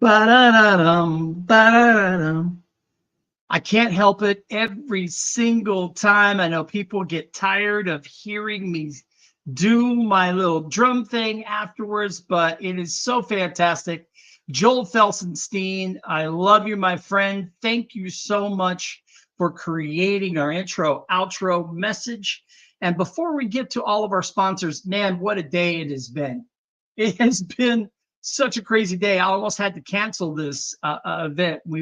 Ba-da-da-dum, ba-da-da-dum. I can't help it every single time. I know people get tired of hearing me do my little drum thing afterwards, but it is so fantastic. Joel Felsenstein, I love you, my friend. Thank you so much for creating our intro, outro message. And before we get to all of our sponsors, man, what a day it has been. It has been such a crazy day. I almost had to cancel this event. We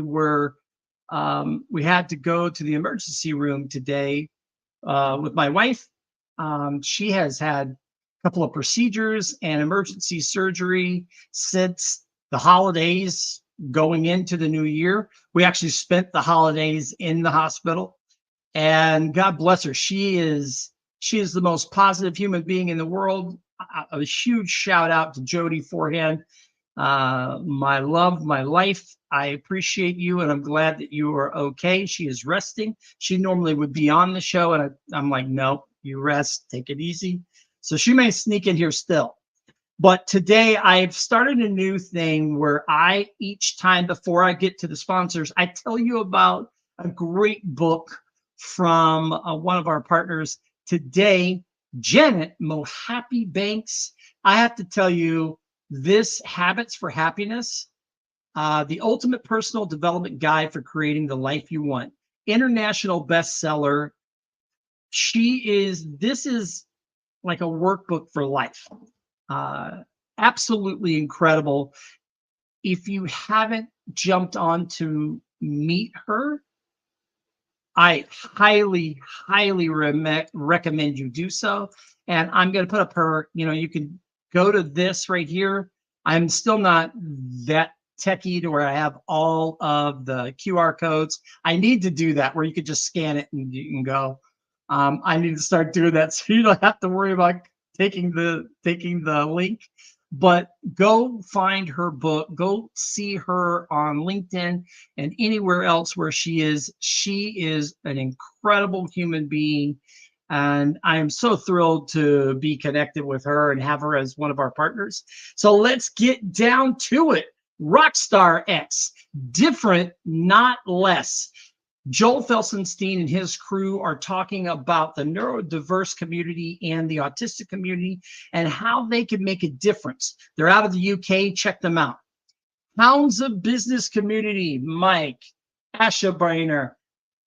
had to go to the emergency room today with my wife. She has had a couple of procedures and emergency surgery since the holidays going into the new year. We actually spent the holidays in the hospital, and God bless her. She is the most positive human being in the world. A huge shout out to Jody forehand. My love, my life. I appreciate you, and I'm glad that you are okay. She is resting. She normally would be on the show, and I'm like, no, you rest, take it easy. So she may sneak in here still. But today I've started a new thing where each time before I get to the sponsors, I tell you about a great book from one of our partners. Today, Janet Mohappy Banks. I have to tell you, this Habits for Happiness, the ultimate personal development guide for creating the life you want. International bestseller. This is like a workbook for life. Absolutely incredible. If you haven't jumped on to meet her, I highly, highly recommend you do so. And I'm going to put up her, you can go to this right here. I'm still not that techie to where I have all of the QR codes. I need to do that where you could just scan it and you can go. I need to start doing that so you don't have to worry about taking the link. But go find her book, go see her on LinkedIn and anywhere else where she is. She is an incredible human being. And I am so thrilled to be connected with her and have her as one of our partners. So let's get down to it. Rockstar X, different, not less. Joel Felsenstein and his crew are talking about the neurodiverse community and the autistic community and how they can make a difference. They're out of the UK. Check them out. Hounds of Business Community, Mike, Asha Brainer,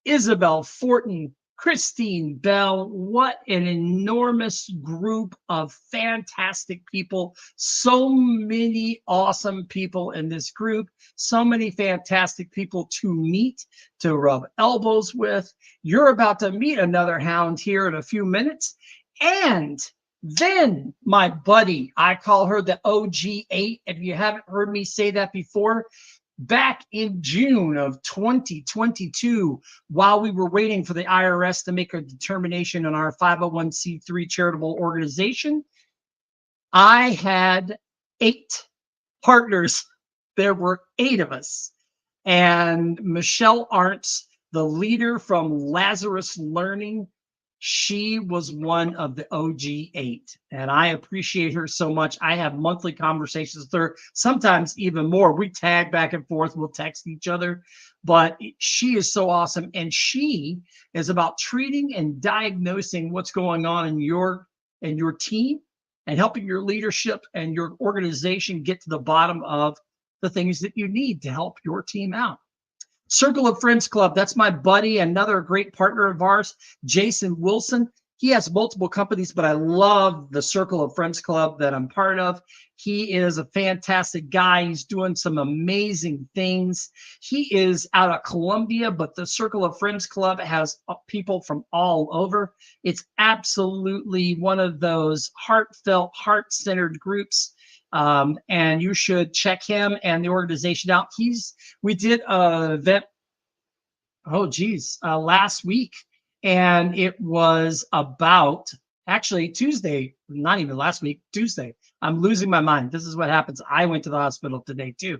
Isabel Fortin, Christine Bell. What an enormous group of fantastic people. So many awesome people in this group. So many fantastic people to meet, to rub elbows with. You're about to meet another hound here in a few minutes. And then my buddy, I call her the OG8. If you haven't heard me say that before, back in June of 2022, while we were waiting for the IRS to make a determination on our 501c3 charitable organization, I had 8 partners. There were 8 of us. And Michelle Arntz, the leader from Lazarus Learning, she was one of the OG8, and I appreciate her so much. I have monthly conversations with her, sometimes even more. We tag back and forth. We'll text each other, but she is so awesome. And she is about treating and diagnosing what's going on in your team and helping your leadership and your organization get to the bottom of the things that you need to help your team out. Circle of Friends Club, that's my buddy, another great partner of ours, Jason Wilson. He has multiple companies, but I love the Circle of Friends Club that I'm part of. He is a fantastic guy. He's doing some amazing things. He is out of Colombia, but the Circle of Friends Club has people from all over. It's absolutely one of those heartfelt, heart-centered groups. And you should check him and the organization out. We did an event, last week, and it was about actually Tuesday, not even last week, Tuesday. I'm losing my mind. This is what happens. I went to the hospital today too.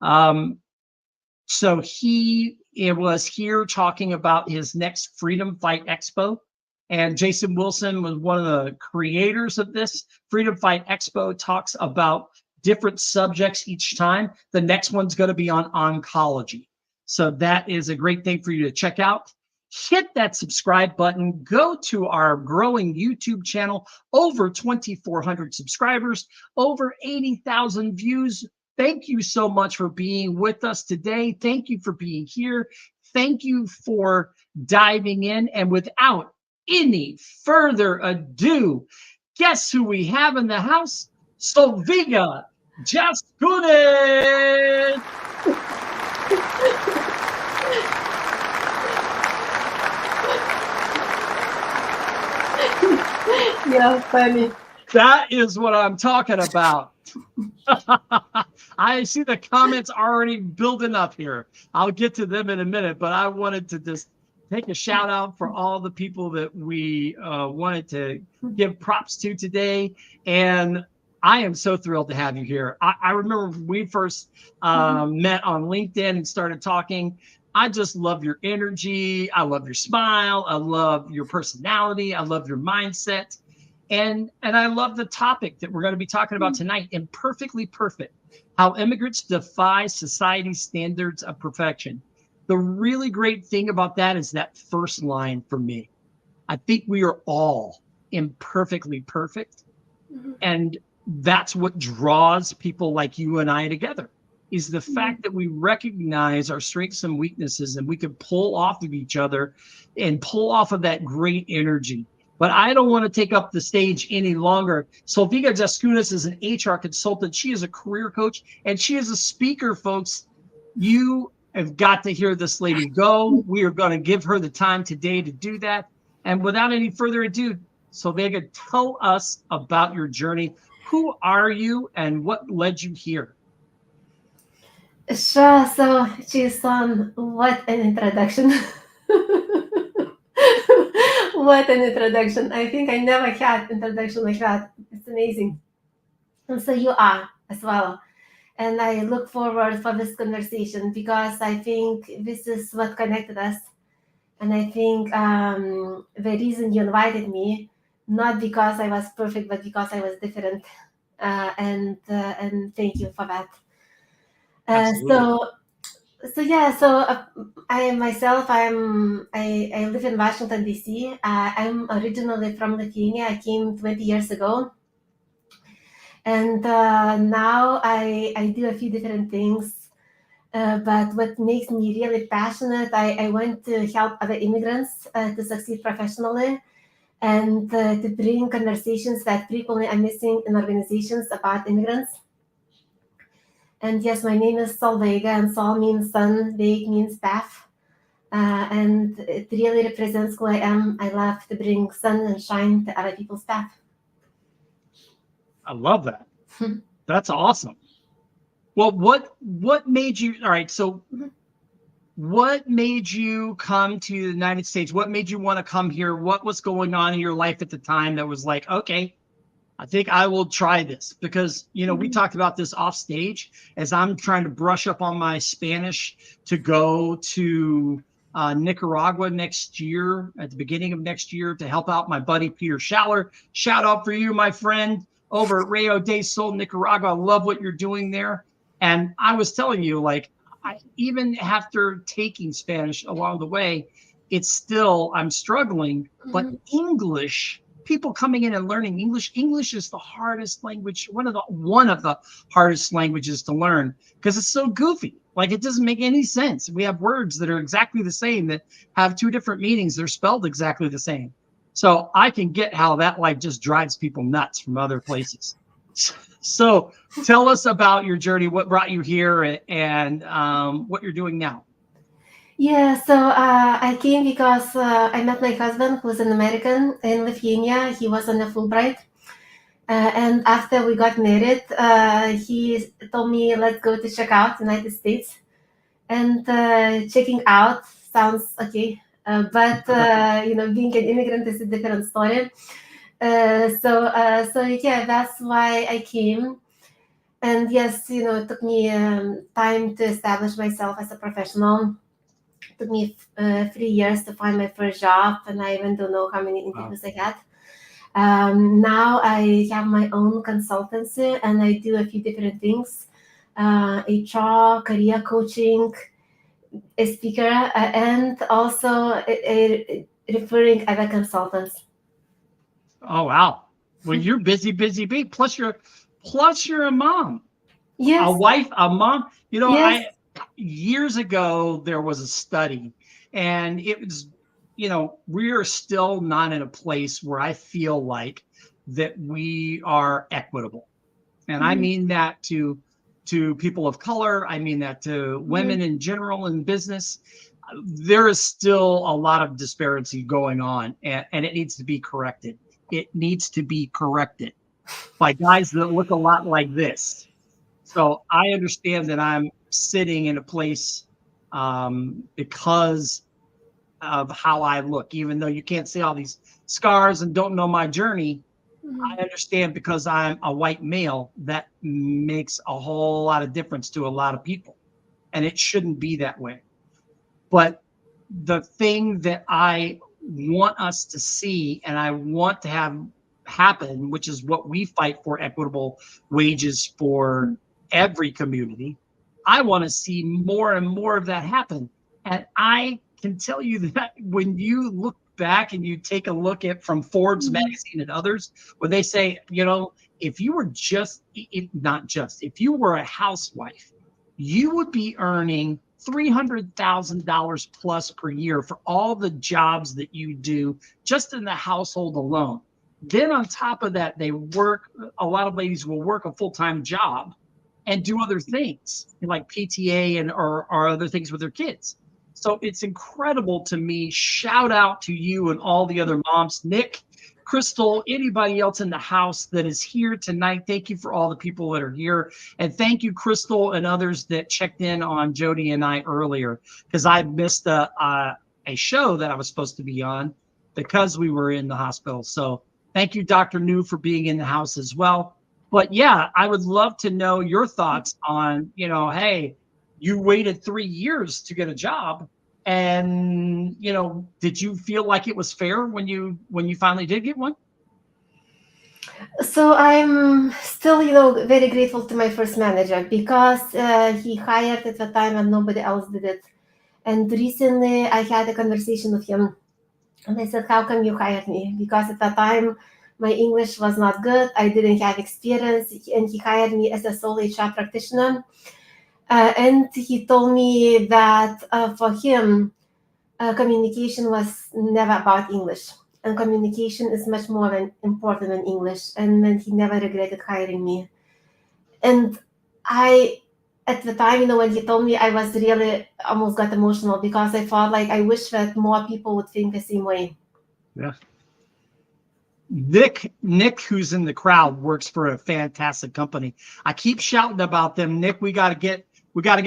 So it was here talking about his next Freedom Fight Expo. And Jason Wilson was one of the creators of this. Freedom Fight Expo talks about different subjects each time. The next one's going to be on oncology. So that is a great thing for you to check out. Hit that subscribe button. Go to our growing YouTube channel, over 2,400 subscribers, over 80,000 views. Thank you so much for being with us today. Thank you for being here. Thank you for diving in. And without any further ado, guess who we have in the house? Solveiga Jaskunas! Yeah, funny. That is what I'm talking about. I see the comments already building up here. I'll get to them in a minute, but I wanted to just take a shout out for all the people that we wanted to give props to today. And I am so thrilled to have you here. I remember when we first met on LinkedIn and started talking. I just love your energy. I love your smile. I love your personality. I love your mindset. And I love the topic that we're going to be talking about tonight, Imperfectly Perfect, how immigrants defy society's standards of perfection. The really great thing about that is that first line for me. I think we are all imperfectly perfect. And that's what draws people like you and I together, is the fact that we recognize our strengths and weaknesses, and we can pull off of each other and pull off of that great energy. But I don't want to take up the stage any longer. Solveiga Jaskunas is an HR consultant. She is a career coach, and she is a speaker, folks. You have got to hear this lady go. We are going to give her the time today to do that. And without any further ado, Solveiga, tell us about your journey. Who are you and what led you here? Sure. So, geez, what an introduction. What an introduction. I think I never had introduction like that. It's amazing. And so you are as well. And I look forward for this conversation because I think this is what connected us. And I think the reason you invited me, not because I was perfect, but because I was different. And thank you for that. I myself, I live in Washington, D.C. I'm originally from Lithuania. I came 20 years ago. And now I do a few different things. But what makes me really passionate, I want to help other immigrants to succeed professionally and to bring conversations that frequently are missing in organizations about immigrants. And yes, my name is Solveiga, and Sol means sun, Veig means path. And it really represents who I am. I love to bring sun and shine to other people's path. I love that. That's awesome. Well, what made you, all right, so what made you come to the United States? What made you want to come here? What was going on in your life at the time that was like, okay, I think I will try this? Because, you know, we talked about this off stage as I'm trying to brush up on my Spanish to go to Nicaragua next year, at the beginning of next year, to help out my buddy Peter Schaller. Shout out for you, my friend, over at Rio de Sol, Nicaragua. I love what you're doing there. And I was telling you, like, even after taking Spanish along the way, it's still, I'm struggling, but English, people coming in and learning English is the hardest language, one of the hardest languages to learn, because it's so goofy. Like, it doesn't make any sense. We have words that are exactly the same that have two different meanings. They're spelled exactly the same. So I can get how that like just drives people nuts from other places. So tell us about your journey, what brought you here, and what you're doing now. Yeah, so I came because I met my husband, who's an American in Lithuania. He was on a Fulbright. And after we got married, he told me, let's go to check out United States. And checking out sounds okay. But being an immigrant is a different story. So yeah, that's why I came. And yes, it took me time to establish myself as a professional. It took me 3 years to find my first job, and I even don't know how many interviews I had. Now I have my own consultancy and I do a few different things, HR, career coaching, a speaker, and also referring other consultants. Oh, wow. Well, you're busy, busy, busy. Plus you're a mom, a Yes, wife, a mom. yes. Years ago, there was a study, and it was, we are still not in a place where I feel like that we are equitable. And I Mhm, mean that to people of color. I mean that to mhm, women in general in business. There is still a lot of disparity going on, and it needs to be corrected. It needs to be corrected by guys that look a lot like this. So I understand that I'm sitting in a place because of how I look, even though you can't see all these scars and don't know my journey. mhm. I understand because I'm a white male, that makes a whole lot of difference to a lot of people. And it shouldn't be that way. But the thing that I want us to see and I want to have happen, which is what we fight for, equitable wages for every community. I want to see more and more of that happen. And I can tell you that when you look back and you take a look at from Forbes Mhm. magazine and others, when they say, if you were not just, if you were a housewife, you would be earning $300,000 plus per year for all the jobs that you do just in the household alone. Then on top of that, a lot of ladies will work a full-time job and do other things like PTA or other things with their kids. So it's incredible to me. Shout out to you and all the other moms, Nick, Crystal, anybody else in the house that is here tonight. Thank you for all the people that are here. And thank you, Crystal, and others that checked in on Jody and I earlier, because I missed a show that I was supposed to be on because we were in the hospital. So thank you, Dr. New, for being in the house as well. But yeah, I would love to know your thoughts on, hey, you waited 3 years to get a job. And, did you feel like it was fair when you finally did get one? So I'm still, very grateful to my first manager because he hired at the time and nobody else did it. And recently I had a conversation with him and I said, "How come you hired me?" Because at that time my English was not good. I didn't have experience, and he hired me as a sole HR practitioner. And he told me that for him, communication was never about English, and communication is much more important than English. And then he never regretted hiring me. And I, at the time, when he told me, I was really almost got emotional because I felt like I wish that more people would think the same way. Yeah. Nick, who's in the crowd, works for a fantastic company. I keep shouting about them. Nick, we got to get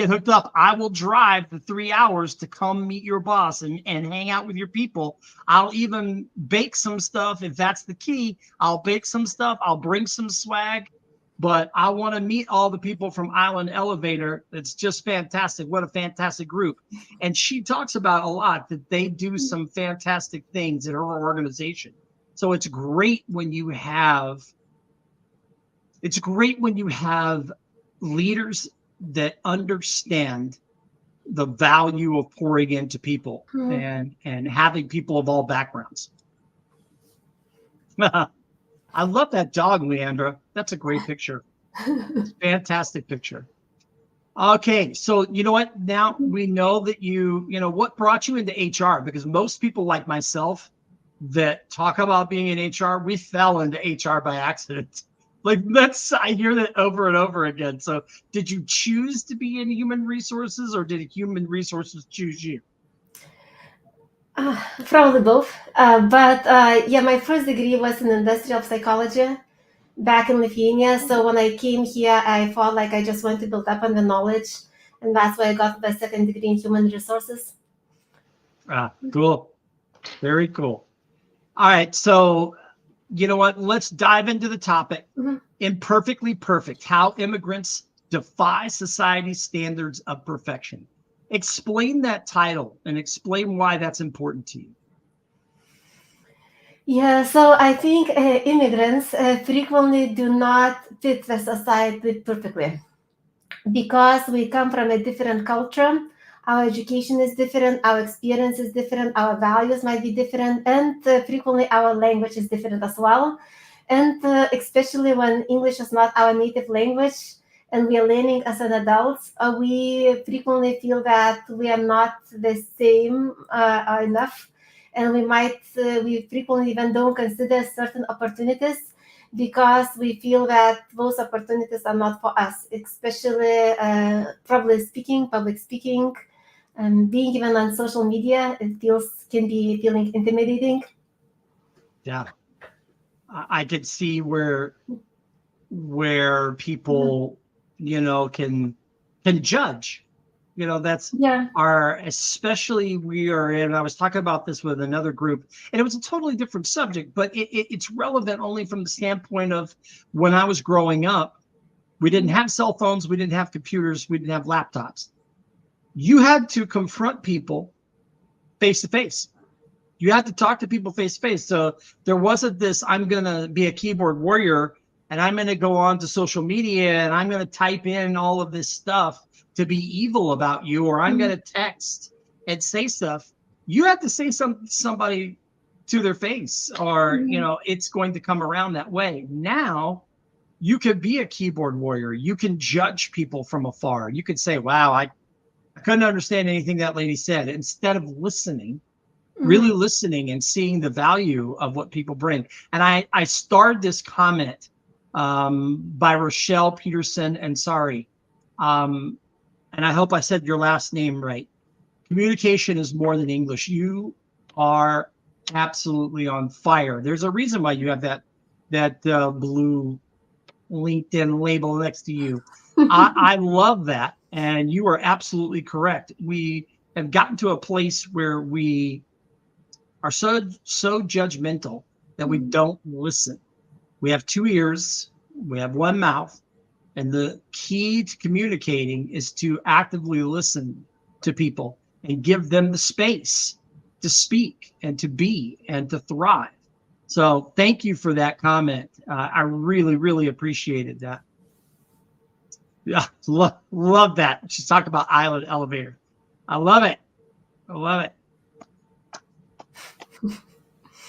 hooked up. I will drive the 3 hours to come meet your boss and hang out with your people. I'll even bake some stuff if that's the key. I'll bake some stuff. I'll bring some swag. But I want to meet all the people from Island Elevator. It's just fantastic. What a fantastic group. And she talks about a lot that they do some fantastic things in her organization. So it's great when you have leaders that understand the value of pouring into people Mhm. and having people of all backgrounds. I love that dog, Leandra. That's a great picture. Fantastic picture. Okay, so you know what? Now we know that what brought you into HR, because most people like myself that talk about being in HR, we fell into HR by accident. Like I hear that over and over again. So did you choose to be in human resources or did human resources choose you? Probably both. But yeah, my first degree was in industrial psychology back in Lithuania. So when I came here, I felt like I just wanted to build up on the knowledge. And that's why I got the second degree in human resources. Cool. Very cool. All right. So you know what? Let's dive into the topic. Mhm. Imperfectly perfect, how immigrants defy society's standards of perfection. Explain that title and explain why that's important to you. Yeah, so I think immigrants frequently do not fit the society perfectly because we come from a different culture. Our education is different, our experience is different, our values might be different, and frequently our language is different as well. And especially when English is not our native language and we are learning as an adult, we frequently feel that we are not the same enough. And we frequently even don't consider certain opportunities because we feel that those opportunities are not for us, especially public speaking, and being even on social media. Can be feeling intimidating. Yeah, I could see where Mhm. people, can judge. That's Yeah. our, especially we are in. I was talking about this with another group, and it was a totally different subject, but it's relevant only from the standpoint of when I was growing up. We didn't have cell phones, we didn't have computers, we didn't have laptops. You had to confront people face to face. You had to talk to people face to face. So there wasn't this, I'm going to be a keyboard warrior and I'm going to go on to social media and I'm going to type in all of this stuff to be evil about you, or I'm going Mhm. to text and say stuff. You have to say somebody to their face, or Mhm. it's going to come around that way. Now you could be a keyboard warrior. You can judge people from afar. You could say, wow, I couldn't understand anything that lady said, instead of listening, really Mhm. listening and seeing the value of what people bring. And I starred this comment by Rochelle Peterson and sorry. And I hope I said your last name right. Communication is more than English. You are absolutely on fire. There's a reason why you have that blue LinkedIn label next to you. I love that. And you are absolutely correct. We have gotten to a place where we are so judgmental that we Mhm. don't listen. We have two ears, we have one mouth, and the key to communicating is to actively listen to people and give them the space to speak and to be and to thrive. So thank you for that comment. I really, really appreciated that. Yeah, love that. She's talking about island elevator. I love it. I love it.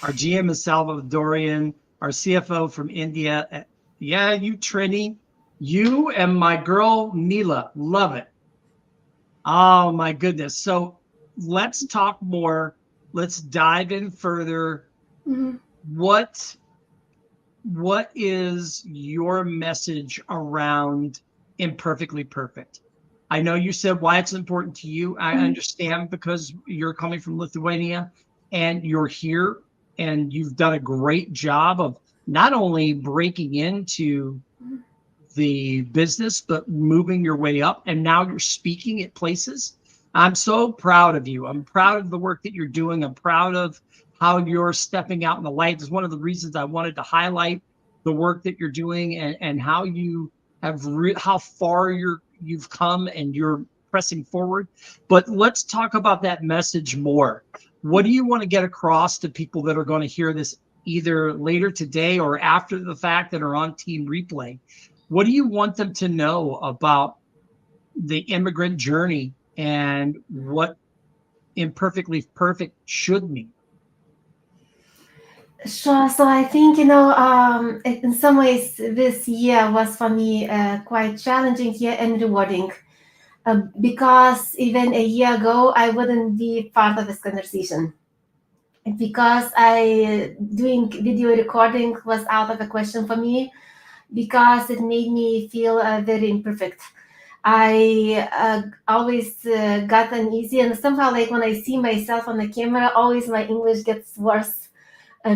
Our GM is Salvadorian, our CFO from India. Yeah, you Trini, you and my girl Mila, love it. Oh my goodness. So let's talk more. Let's dive in further. Mhm. What what is your message around imperfectly perfect? I know you said why it's important to you. I Mhm. understand because you're coming from Lithuania and you're here and you've done a great job of not only breaking into the business, but moving your way up. And now you're speaking at places. I'm so proud of you. I'm proud of the work that you're doing. I'm proud of how you're stepping out in the light. It's one of the reasons I wanted to highlight the work that you're doing and how you have how far you've come and you're pressing forward. But let's talk about that message more. What do you want to get across to people that are going to hear this either later today or after the fact that are on team replay? What do you want them to know about the immigrant journey and what imperfectly perfect should mean? Sure. So I think, in some ways, this year was for me quite challenging year and rewarding because even a year ago, I wouldn't be part of this conversation because I doing video recording was out of the question for me because it made me feel very imperfect. I always got uneasy, and somehow, like when I see myself on the camera, always my English gets worse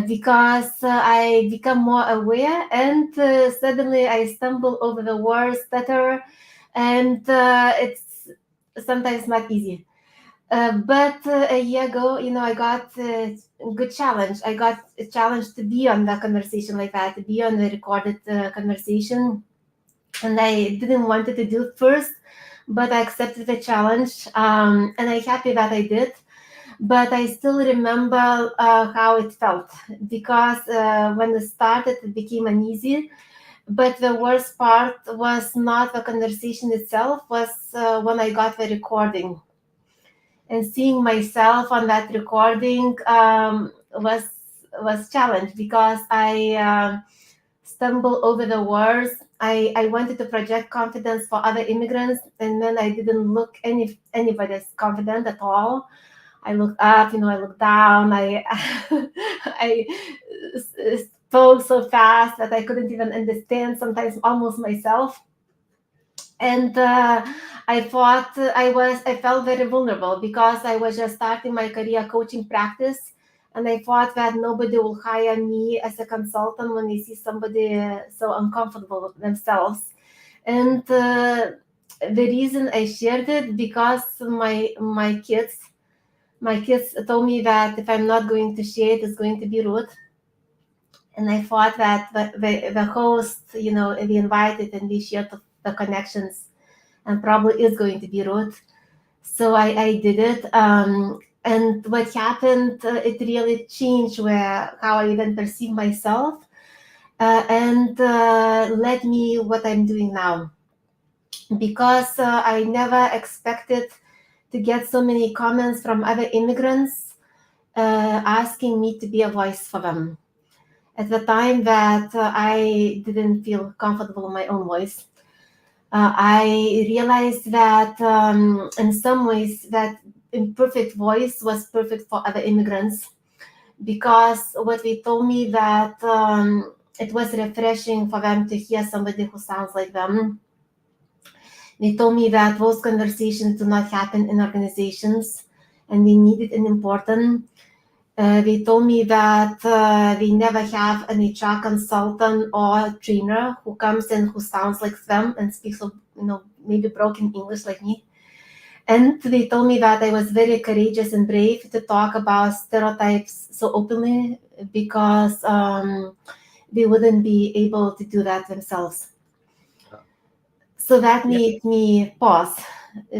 because I become more aware, and suddenly I stumble over the words better, and it's sometimes not easy. But a year ago, I got a good challenge. I got a challenge to be on the conversation like that, to be on the recorded conversation, and I didn't want to do it first, but I accepted the challenge, and I'm happy that I did. but I still remember how it felt, because when it started, it became uneasy. But the worst part was not the conversation itself, was when I got the recording. And seeing myself on that recording was challenged, because I stumbled over the words. I wanted to project confidence for other immigrants, and then I didn't look anybody's confident at all. I looked up, I looked down. I spoke so fast that I couldn't even understand sometimes almost myself. And I felt very vulnerable, because I was just starting my career coaching practice, and I thought that nobody will hire me as a consultant when they see somebody so uncomfortable with themselves. And the reason I shared it, because my kids told me that if I'm not going to share it, it's going to be rude. And I thought that the host, we invited and we shared the connections, and probably is going to be rude. So I did it. And what happened, it really changed how I even perceive myself, and led me what I'm doing now. Because I never expected to get so many comments from other immigrants asking me to be a voice for them. At the time that I didn't feel comfortable in my own voice, I realized that in some ways that imperfect voice was perfect for other immigrants, because what they told me that it was refreshing for them to hear somebody who sounds like them. They told me that those conversations do not happen in organizations, and they need it and important. They told me that they never have an HR consultant or trainer who comes in who sounds like them and speaks, maybe broken English like me. And they told me that I was very courageous and brave to talk about stereotypes so openly, because they wouldn't be able to do that themselves. So that made me pause,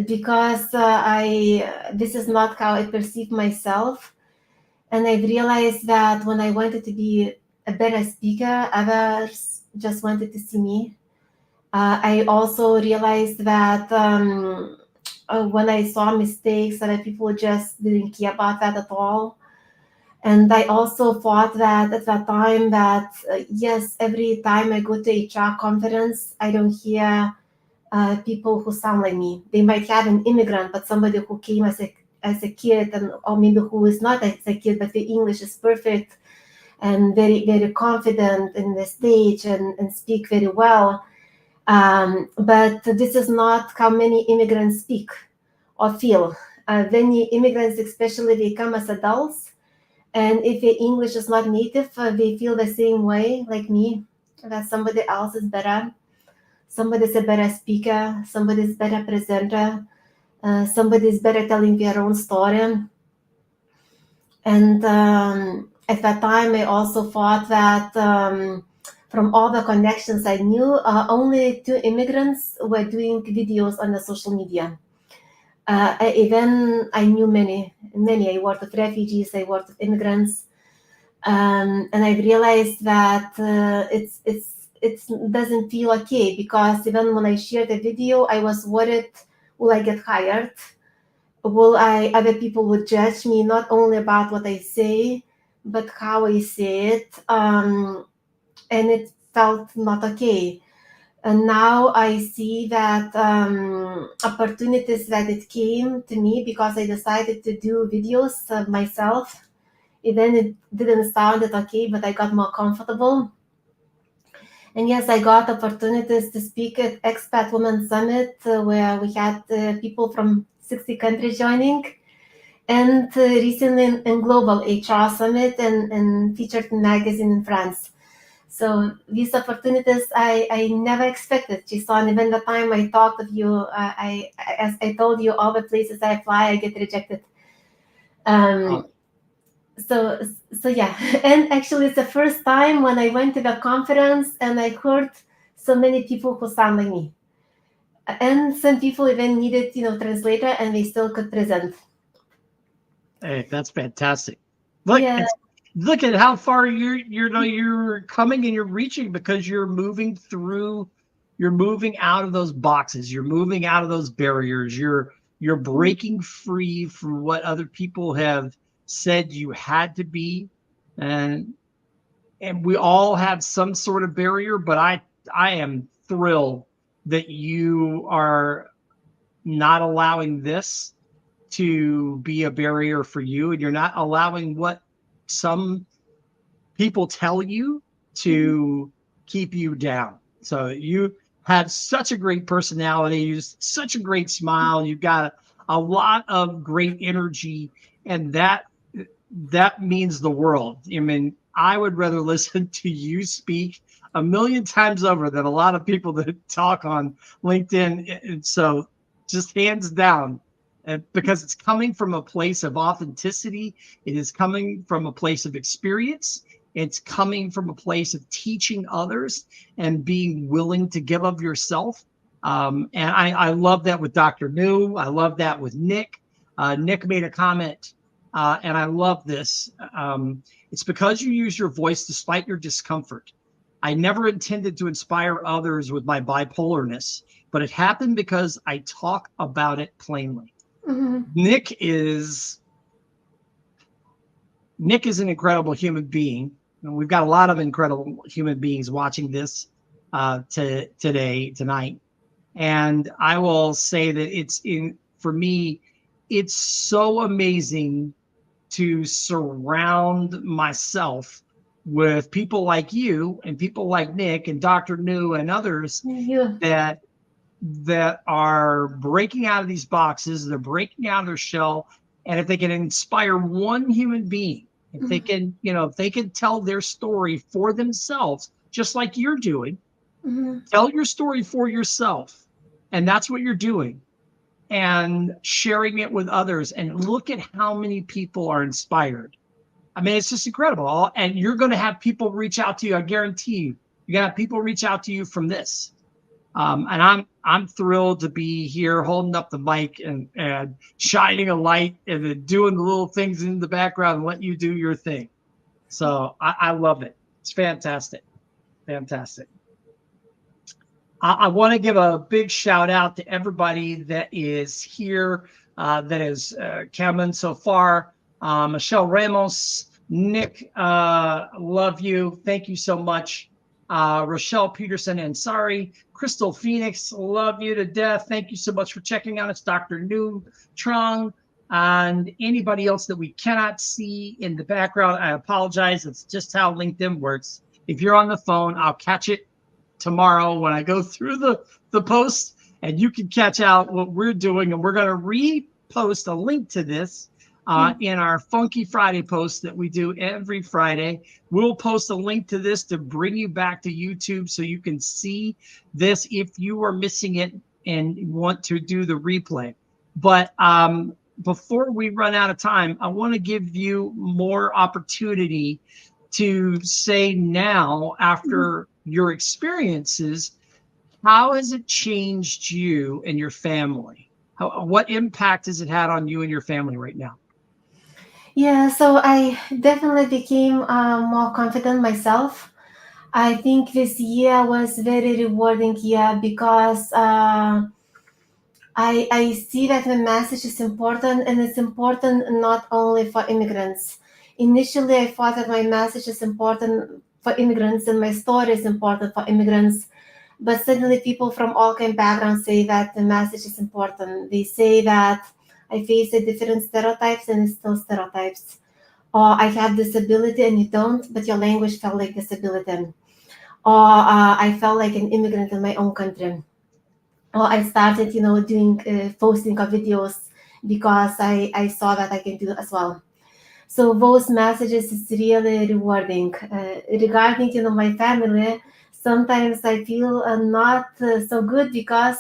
because this is not how I perceive myself. And I realized that when I wanted to be a better speaker, others just wanted to see me. I also realized that when I saw mistakes, other people just didn't care about that at all. And I also thought that at that time that, yes, every time I go to HR conference, I don't hear people who sound like me. They might have an immigrant, but somebody who came as a kid, or maybe who is not as a kid, but the English is perfect and very, very confident in the stage, and speak very well. But this is not how many immigrants speak or feel. Many immigrants, especially, they come as adults, and if their English is not native, they feel the same way like me, that somebody else is better. Somebody's a better speaker, somebody's better presenter, somebody's better telling their own story. And at that time, I also thought that from all the connections I knew, only 2 immigrants were doing videos on the social media. Even I knew many. I worked with refugees, I worked with immigrants. And I realized that it doesn't feel okay, because even when I shared the video, I was worried, will I get hired? Other people would judge me not only about what I say, but how I say it. And it felt not okay. And now I see that opportunities that it came to me because I decided to do videos myself. Then it didn't sound okay, but I got more comfortable. And yes, I got opportunities to speak at Expat Women Summit, where we had people from 60 countries joining, and recently in Global HR Summit, and featured in magazine in France. So these opportunities I never expected, Jason. Even the time I talked with you, as I told you, all the places I apply, I get rejected. So yeah, and actually it's the first time when I went to the conference and I heard so many people who sound like me, and some people even needed translator, and they still could present. Hey, that's fantastic. Look, Yeah. look at how far you're coming and you're reaching because you're moving out of those boxes, you're moving out of those barriers, you're breaking free from what other people have said you had to be, and we all have some sort of barrier, but I am thrilled that you are not allowing this to be a barrier for you, and you're not allowing what some people tell you Mhm. to keep you down. So you have such a great personality, you such a great smile, you've got a lot of great energy, and that means the world. I mean, I would rather listen to you speak a million times over than a lot of people that talk on LinkedIn. And so, just hands down, because it's coming from a place of authenticity, it is coming from a place of experience, it's coming from a place of teaching others and being willing to give of yourself. And I love that with Dr. New. I love that with Nick. Nick made a comment and I love this. It's because you use your voice despite your discomfort. I never intended to inspire others with my bipolarness, but it happened because I talk about it plainly. Mhm. Nick is Nick is an incredible human being. And we've got a lot of incredible human beings watching this tonight. And I will say that for me, it's so amazing to surround myself with people like you and people like Nick and Dr. New and others Thank you. that are breaking out of these boxes, they're breaking out of their shell. And if they can inspire one human being, if they Mhm. can, if they can tell their story for themselves, just like you're doing, Mhm. tell your story for yourself. And that's what you're doing, and sharing it with others. And look at how many people are inspired. I mean, it's just incredible. And you're going to have people reach out to you. I guarantee you, you're going to have people reach out to you from this. And I'm thrilled to be here holding up the mic and shining a light and then doing the little things in the background and let you do your thing. So I love it. It's fantastic. Fantastic. I want to give a big shout out to everybody that is here, that is coming so far. Michelle Ramos, Nick, love you. Thank you so much. Rochelle Peterson Ansari, Crystal Phoenix, love you to death. Thank you so much for checking out us. Dr. New Trung, and anybody else that we cannot see in the background. I apologize. It's just how LinkedIn works. If you're on the phone, I'll catch it tomorrow when I go through the post, and you can catch out what we're doing. And we're going to repost a link to this in our Funky Friday post that we do every Friday. We'll post a link to this to bring you back to YouTube so you can see this if you are missing it and want to do the replay. But before we run out of time, I want to give you more opportunity to say now, after your experiences, how has it changed you and your family? What impact has it had on you and your family right now? Yeah, so I definitely became more confident myself. I think this year was very rewarding year because I see that the message is important, and it's important not only for immigrants. Initially, I thought that my message is important for immigrants and my story is important for immigrants. But suddenly, people from all kind of backgrounds say that the message is important. They say that I face a different stereotypes and it's still stereotypes. Or I have disability and you don't, but your language felt like disability. Or I felt like an immigrant in my own country. Or I started, doing posting of videos because I saw that I can do it as well. So those messages is really rewarding. Regarding, my family, sometimes I feel not so good because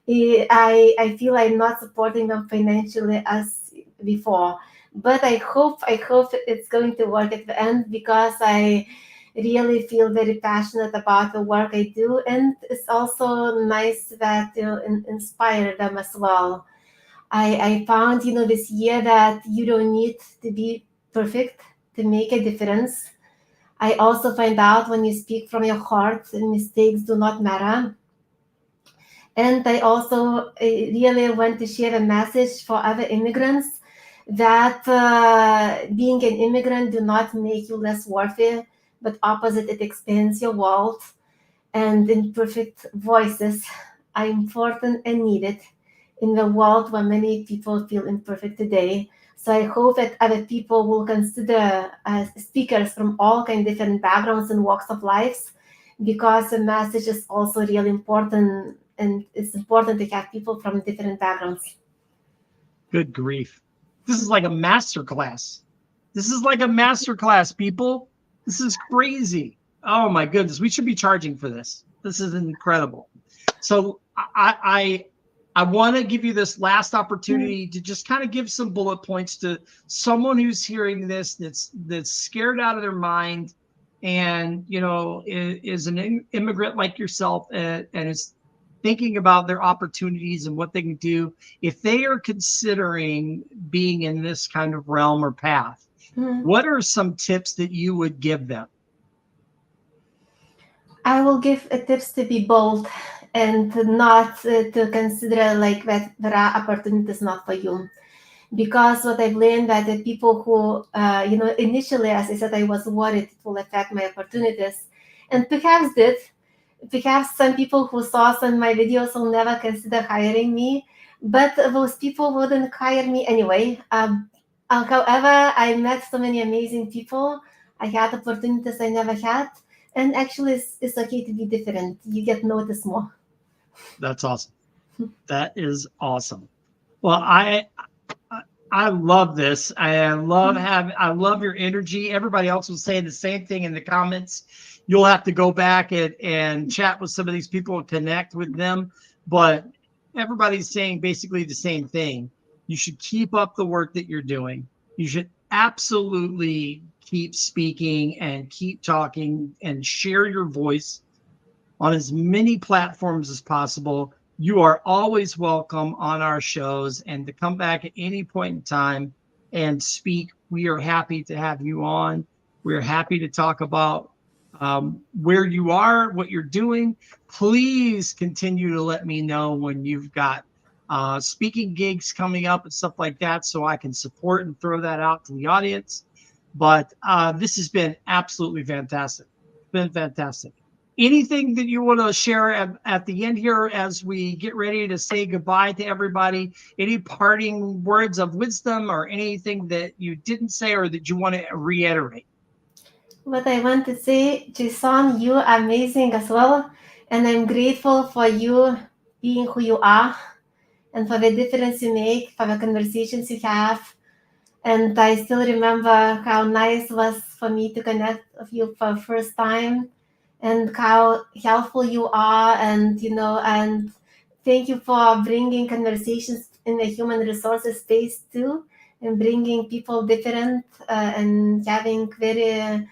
I feel I'm not supporting them financially as before. But I hope it's going to work at the end because I really feel very passionate about the work I do, and it's also nice that inspire them as well. I found, this year that you don't need to be perfect to make a difference. I also find out when you speak from your heart, mistakes do not matter. And I also really want to share a message for other immigrants that being an immigrant do not make you less worthy, but opposite, it expands your world. And imperfect voices are important and needed in the world where many people feel imperfect today. So I hope that other people will consider speakers from all kind of different backgrounds and walks of lives, because the message is also really important, and it's important to have people from different backgrounds. Good grief. This is like a master class. This is like a master class, people. This is crazy. Oh my goodness. We should be charging for this. This is incredible. So I want to give you this last opportunity to just kind of give some bullet points to someone who's hearing this that's scared out of their mind, and is an immigrant like yourself, and is thinking about their opportunities and what they can do if they are considering being in this kind of realm or path. What are some tips that you would give them? I will give tips to be bold and not to consider like that there are opportunities not for you. Because what I've learned that the people who, initially, as I said, I was worried it will affect my opportunities, and perhaps did. Perhaps some people who saw some of my videos will never consider hiring me, but those people wouldn't hire me anyway. However, I met so many amazing people. I had opportunities I never had, and actually, it's okay to be different. You get noticed more. That's awesome. That is awesome. Well, I love this. I love your energy. Everybody else was saying the same thing in the comments. You'll have to go back and chat with some of these people and connect with them. But everybody's saying basically the same thing. You should keep up the work that you're doing. You should absolutely keep speaking and keep talking and share your voice on as many platforms as possible. You are always welcome on our shows, and to come back at any point in time and speak. We are happy to have you on. We're happy to talk about where you are, what you're doing. Please continue to let me know when you've got speaking gigs coming up and stuff like that, so I can support and throw that out to the audience. But this has been absolutely fantastic. It's been fantastic. Anything that you want to share at the end here as we get ready to say goodbye to everybody? Any parting words of wisdom or anything that you didn't say or that you want to reiterate? What I want to say, Jason, you are amazing as well. And I'm grateful for you being who you are and for the difference you make, for the conversations you have. And I still remember how nice it was for me to connect with you for the first time, and how helpful you are. And, and thank you for bringing conversations in the human resources space too, and bringing people different and having very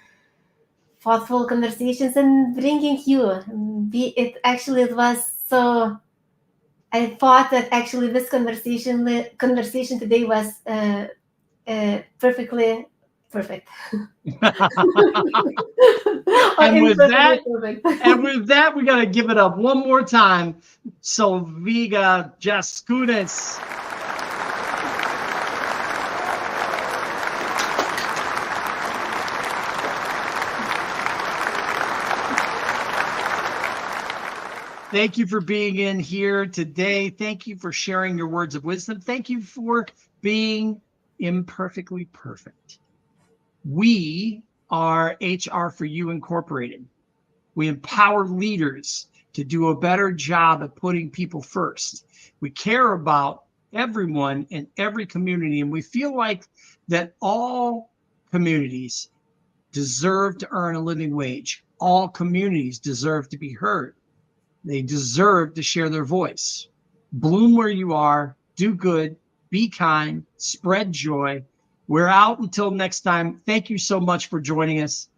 thoughtful conversations and bringing you. It was so. I thought that actually this conversation today was perfectly perfect. And with that, we got to give it up one more time. Solviga Jaskunas. Thank you for being in here today. Thank you for sharing your words of wisdom. Thank you for being imperfectly perfect. We are HR for You Incorporated. We empower leaders to do a better job at putting people first. We care about everyone in every community, and we feel like that all communities deserve to earn a living wage. All communities deserve to be heard. They deserve to share their voice. Bloom where you are, do good, be kind, spread joy. We're out until next time. Thank you so much for joining us.